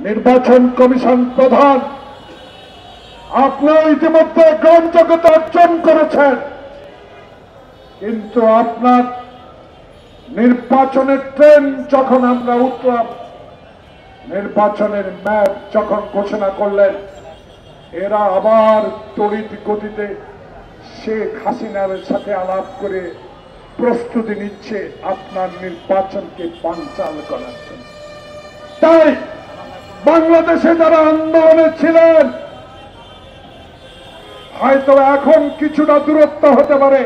নির্বাচন কমিশন প্রধান, আপনিও ইতিমধ্যে গ্রহণযোগ্যতা অর্জন করেছেন, কিন্তু আপনার নির্বাচনের ট্রেন যখন আমরা উঠলাম, নির্বাচনের ম্যাপ যখন ঘোষণা করলেন, এরা আবার তড়িৎ গতিতে শেখ হাসিনার সাথে আলাপ করে প্রস্তুতি নিচ্ছে আপনার নির্বাচনকে বানচাল করার জন্য। তাই বাংলাদেশে যারা আন্দোলনে ছিলেন, হয়তো এখন কিছুটা দূরত্ব হতে পারে,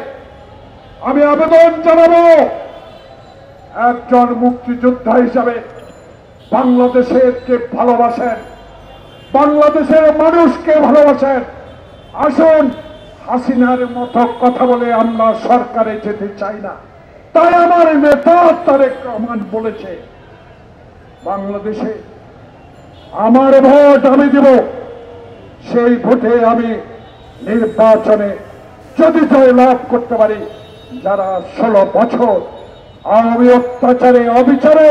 আমি আবেদন জানাবো একজন মুক্তিযোদ্ধা হিসাবে বাংলাদেশকে ভালোবাসেন, বাংলাদেশের মানুষকে ভালোবাসেন, আসুন হাসিনার মতো কথা বলে আমরা সরকারে যেতে চাই না। তাই আমার নেতা তারেক রহমান বলেছে, বাংলাদেশে আমার ভোট আমি দেব, সেই ভোটে আমি নির্বাচনে যদি জয় লাভ করতে পারি, যারা 16 বছর আওয়ামী অত্যাচারে অবিচারে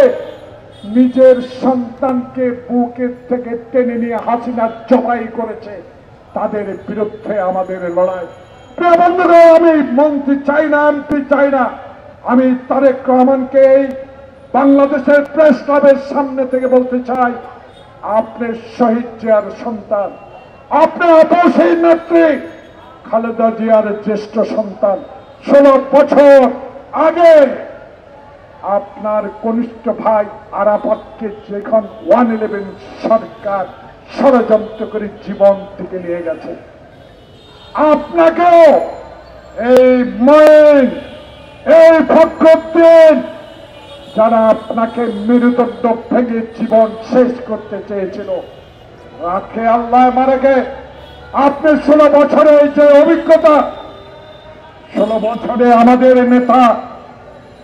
নিজের সন্তানকে বুকের থেকে টেনে নিয়ে হাসিনা জবাই করেছে, তাদের বিরুদ্ধে আমাদের লড়াই। প্রিয় বন্ধুরা, আমি মন্ত্রী চাই না, এমপি চাই না, আমি তারেক রহমানকে এই বাংলাদেশের প্রেস ক্লাবের সামনে থেকে বলতে চাই, আপনি শহীদ জিয়ার সন্তান, আপনি আপসী নেত্রী খালেদা জিয়ার জ্যেষ্ঠ সন্তান। 16 বছর আগে আপনার কনিষ্ঠ ভাই আরাফাতকে যখন 111 সরকার ষড়যন্ত্র করে জীবন থেকে নিয়ে গেছে, আপনাকেও এই মঈন, এই ফখরুদ্দিন, যারা আপনাকে মেরুদণ্ড ভেঙে জীবন শেষ করতে চেয়েছিল, রাখে আল্লাহ মারেকে। আপনি 16 বছরে যে অভিজ্ঞতা, 16 বছরে আমাদের নেতা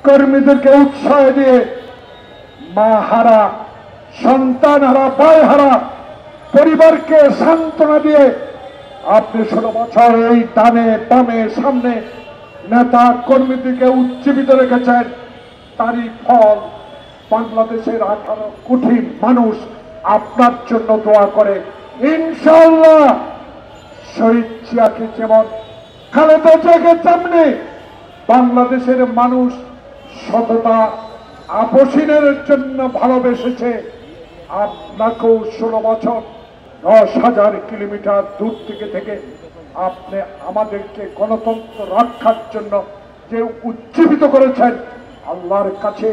কর্মীদেরকে উৎসাহ দিয়ে মা হারা, সন্তান হারা, ভাই হারা পরিবারকে সান্ত্বনা দিয়ে আপনি 16 বছর এই ডানে বামে সামনে নেতা কর্মীদেরকে উজ্জীবিত রেখেছেন। তারই ফল বাংলাদেশের 18 কোটি মানুষ আপনার জন্য দোয়া করে। ইনশাআল্লাহ শহীদ জিয়াকে যেমন, খালেদা জিয়াকে তেমনি বাংলাদেশের মানুষ সততা আপসীনের জন্য ভালোবেসেছে। আপনাকেও 16 বছর 10,000 কিলোমিটার দূর থেকে আপনি আমাদেরকে গণতন্ত্র রক্ষার জন্য যে উজ্জীবিত করেছেন, আল্লাহর কাছে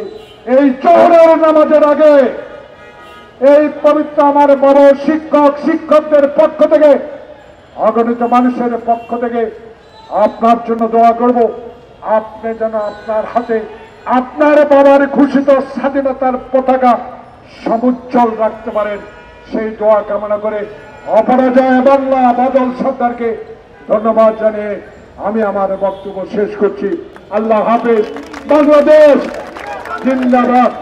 এই জোহরের নামাজের আগে এই পবিত্র আমার বড় শিক্ষকদের পক্ষ থেকে, অগণিত মানুষের পক্ষ থেকে আপনার জন্য দোয়া করব, আপনি যেন আপনার হাতে আপনার বাবার ঘোষিত স্বাধীনতার পতাকা সমুজ্জ্বল রাখতে পারেন, সেই দোয়া কামনা করে অপরাজয় বাংলা বাদল সরকারকে ধন্যবাদ জানিয়ে আমি আমার বক্তব্য শেষ করছি। আল্লাহ হাফেজ। বাংলাদেশ জিন্দাবাদ।